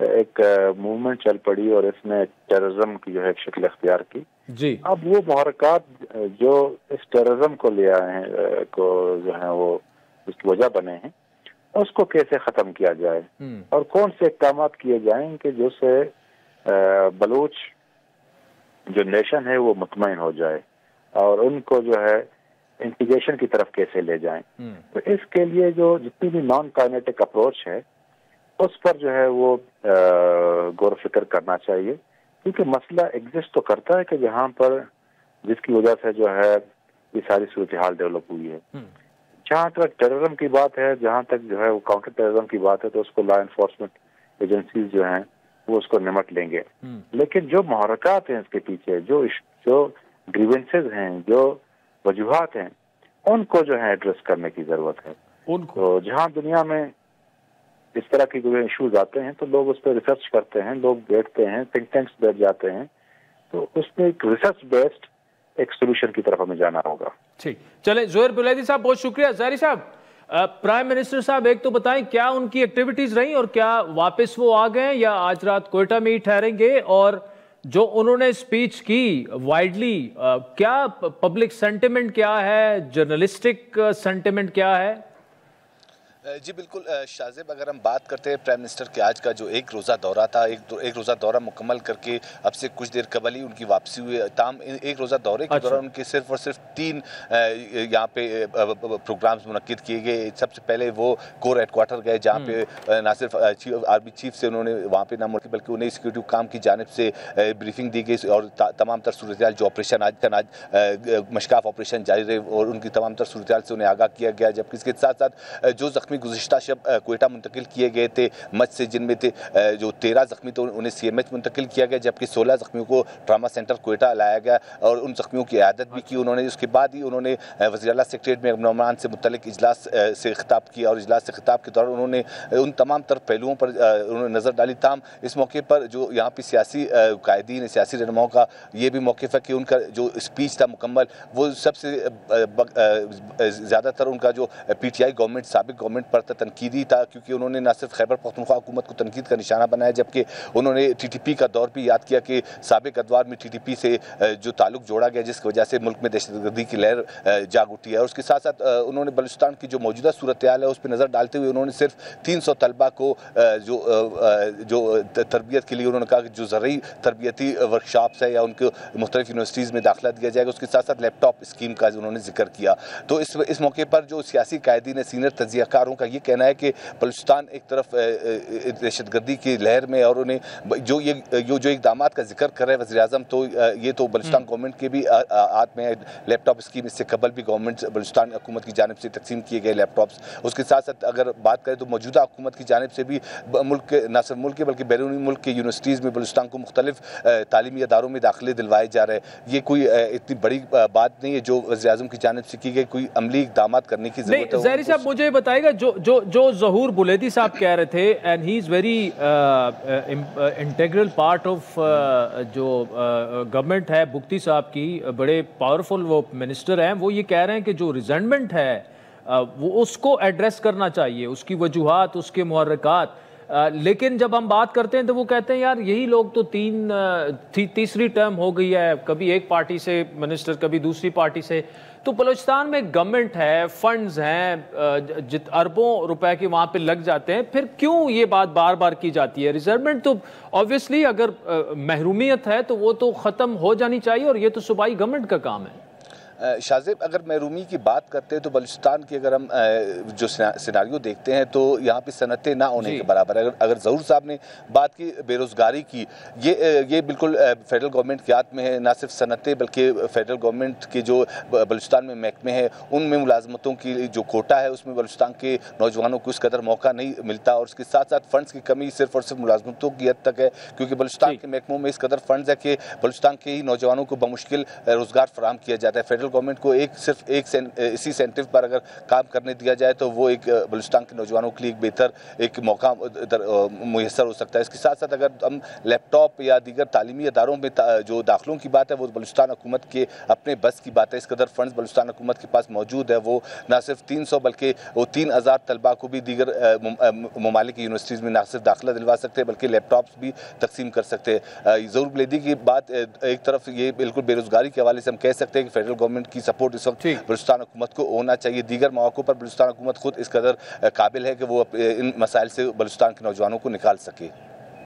ایک موومنٹ چل پڑی اور اس نے ٹیررزم کی جو ہے ایک شکل اختیار کی جی. اب وہ محرکات جو اس ٹیررزم کو لے آئے ہیں کو جو ہے وہ اس کی وجہ بنے ہیں اس کو کیسے ختم کیا جائے اور کون سے اقدامات کیے جائیں کہ جو سے بلوچ جو نیشن ہے وہ مطمئن ہو جائے اور ان کو جو ہے انٹیگریشن کی طرف کیسے لے جائیں. تو اس کے لیے جو جتنی بھی نان کائنیٹک اپروچ ہے اس پر جو ہے وہ غور و فکر کرنا چاہیے کیونکہ مسئلہ ایگزسٹ تو کرتا ہے کہ جہاں پر جس کی وجہ سے جو ہے یہ ساری صورتحال ڈیولپ ہوئی ہے. جہاں تک ٹیررزم کی بات ہے جہاں تک جو ہے وہ کاؤنٹر ٹیررزم کی بات ہے تو اس کو لا انفورسمنٹ ایجنسیز جو ہیں وہ اس کو نمٹ لیں گے. لیکن جو محرکات ہیں اس کے پیچھے جو گریونسز ہیں جو وجوہات ہیں ان کو جو ہے ایڈریس کرنے کی ضرورت ہے. تو جہاں دنیا میں اس طرح کی جو ایشوز آتے ہیں تو لوگ اس پہ ریسرچ کرتے ہیں, لوگ بیٹھتے ہیں, تھنک ٹینکس بیٹھ جاتے ہیں, تو اس میں ایک ریسرچ بیسڈ ایک سولوشن کی طرف ہمیں جانا ہوگا. ٹھیک, چلیں زہیر بلیدی صاحب بہت شکریہ. ظاہری صاحب, پرائم منسٹر صاحب ایک تو بتائیں کیا ان کی ایکٹیویٹیز رہیں اور کیا واپس وہ آ گئے یا آج رات کوئٹہ میں ہی ٹھہریں گے, اور جو انہوں نے اسپیچ کی وائڈلی کیا پبلک سینٹیمنٹ کیا ہے, جرنلسٹک سینٹیمنٹ کیا ہے؟ جی بالکل شاذب, اگر ہم بات کرتے ہیں پرائم منسٹر کے آج کا جو ایک روزہ دورہ تھا, ایک روزہ دورہ مکمل کر کے اب سے کچھ دیر قبل ہی ان کی واپسی ہوئی. تاہم ایک روزہ دورے کے دوران ان کے صرف اور صرف 3 یہاں پہ پروگرامز منعقد کیے گئے. سب سے پہلے وہ کور ہیڈ کوارٹر گئے جہاں پہ نہ صرف آرمی چیف سے انہوں نے وہاں پہ نہ ملک بلکہ انہیں سیکورٹی کام کی جانب سے بریفنگ دی گئی اور تمام تر صورتحال جو آپریشن آج مشکاف آپریشن جاری رہے اور ان کی تمام تر صورتحال سے انہیں آگاہ کیا گیا. جبکہ اس کے ساتھ ساتھ جو زخمی گزشتہ شب کوئٹہ منتقل کیے گئے تھے مچ سے, جن میں جو 13 زخمی تو انہیں سی ایم ایچ منتقل کیا گیا جبکہ 16 زخمیوں کو ٹراما سینٹر کوئٹہ لایا گیا اور ان زخمیوں کی عیادت بھی کی انہوں نے. اس کے بعد ہی انہوں نے وزیر اعلیٰ سیکریٹریٹ میں امن و امان سے متعلق اجلاس سے خطاب کیا اور اجلاس سے خطاب کے دوران انہوں نے ان تمام تر پہلوؤں پر انہوں نے نظر ڈالی. تاہم اس موقع پر جو یہاں پہ سیاسی قائدین سیاسی رہنماؤں کا یہ بھی موقف ہے کہ ان کا جو اسپیچ تھا مکمل وہ سب سے زیادہ تر ان کا جو پی ٹی آئی گورنمنٹ سابق گورنمنٹ پر تنقیدی تھا کیونکہ انہوں نے نہ صرف خیبر پختونخوا حکومت کو تنقید کا نشانہ بنایا جبکہ انہوں نے ٹی ٹی پی کا دور بھی یاد کیا کہ سابق ادوار میں ٹی ٹی پی سے جو تعلق جوڑا گیا جس کی وجہ سے ملک میں دہشت گردی کی لہر جاگ اٹھی ہے. اور اس کے ساتھ ساتھ انہوں نے بلوچستان کی جو موجودہ صورتحال ہے اس پہ نظر ڈالتے ہوئے انہوں نے صرف 300 طلبہ کو جو تربیت کے لیے انہوں نے کہا کہ جو زرعی تربیتی ورکشاپس ہے یا ان کو مختلف یونیورسٹیز میں داخلہ دیا جائے گا. اس کے ساتھ ساتھ لیپ ٹاپ اسکیم کا انہوں نے ذکر کیا. تو اس موقع پر جو سیاسی قائدین سینئر تجزیہ کاروں کا یہ کہنا ہے کہ بلوچستان ایک طرف دہشت گردی کی لہر میں اور انہیں جو اقدامات کا ذکر کر رہے وزیر اعظم تو یہ تو بلوچستان گورنمنٹ کے بھی ہاتھ میں لیپ ٹاپ اسکیم. اس سے قبل بھی گورنمنٹ بلوچستان حکومت کی جانب سے تقسیم کیے گئے لیپ ٹاپس. اس کے ساتھ ساتھ اگر بات کریں تو موجودہ حکومت کی جانب سے بھی ملک کے نہ صرف ملک کے بلکہ بیرونی ملک کے یونیورسٹیز میں بلوچستان کو مختلف تعلیمی اداروں میں داخلے دلوائے جا رہے ہیں. یہ کوئی اتنی بڑی بات نہیں ہے جو وزیر اعظم کی جانب سے کی گئی, کوئی عملی اقدامات کرنے کی ضرورت ہے. ظاہری صاحب مجھے بتائے گا جو ظہور بلیدی صاحب کہہ رہے تھے and he is very integral part of جو گورنمنٹ ہے بگٹی صاحب کی, بڑے پاورفل وہ منسٹر ہیں, وہ یہ کہہ رہے ہیں کہ جو ریزنٹمنٹ ہے وہ اس کو ایڈریس کرنا چاہیے, اس کی وجوہات, اس کے محرکات. لیکن جب ہم بات کرتے ہیں تو وہ کہتے ہیں یار یہی لوگ تو تیسری ٹرم ہو گئی ہے, کبھی ایک پارٹی سے منسٹر کبھی دوسری پارٹی سے. تو بلوچستان میں گورنمنٹ ہے, فنڈز ہیں, اربوں روپے کے وہاں پہ لگ جاتے ہیں, پھر کیوں یہ بات بار بار کی جاتی ہے؟ ریزرمنٹ تو آبویسلی اگر محرومیت ہے تو وہ تو ختم ہو جانی چاہیے اور یہ تو صوبائی گورنمنٹ کا کام ہے. شاذب اگر محرومی کی بات کرتے ہیں تو بلوچستان کی اگر ہم جو سیناریو دیکھتے ہیں تو یہاں پہ صنعتیں نہ ہونے کے برابر ہے. اگر ظہور صاحب نے بات کی بے روزگاری کی, یہ بالکل فیڈرل گورنمنٹ کے ہاتھ میں ہے. نہ صرف صنعتیں بلکہ فیڈرل گورنمنٹ کے جو بلوچستان میں محکمے ہیں ان میں ملازمتوں کی جو کوٹا ہے اس میں بلوچستان کے نوجوانوں کو اس قدر موقع نہیں ملتا. اور اس کے ساتھ ساتھ فنڈز کی کمی صرف اور صرف ملازمتوں کی حد تک ہے کیونکہ بلوچستان کے محکموں میں اس قدر فنڈز ہے کہ بلوچستان کے ہی نوجوانوں کو بمشکل روزگار فراہم کیا جاتا ہے. فیڈرل گورنمنٹ کو صرف اسی سینٹیو پر اگر کام کرنے دیا جائے تو وہ ایک بلوچستان کے نوجوانوں کے لیے ایک بہتر ایک موقع میسر ہو سکتا ہے۔ اس کے ساتھ ساتھ اگر ہم لیپ ٹاپ یا دیگر تعلیمی اداروں میں جو داخلوں کی بات ہے وہ بلوچستان حکومت کے اپنے بس کی بات ہے، اس قدر فنڈز بلوچستان حکومت کے پاس موجود ہے، وہ نہ صرف 300 بلکہ وہ 3000 طلباء کو بھی دیگر ممالک کی یونیورسٹیز میں نہ صرف داخلہ دلوا سکتے ہیں بلکہ لیپ ٹاپس بھی تقسیم کر سکتے ہیں۔ ظہور بلیدی کی بات ایک طرف یہ بالکل بے روزگاری کے حوالے سے ہم کہہ سکتے ہیں کہ فیڈرل گورنمنٹ کی سپورٹ اس وقت بلوچستان حکومت کو ہونا چاہیے، دیگر مواقع پر بلوچستان حکومت خود اس قدر قابل ہے کہ وہ ان مسائل سے بلوچستان کے نوجوانوں کو نکال سکے۔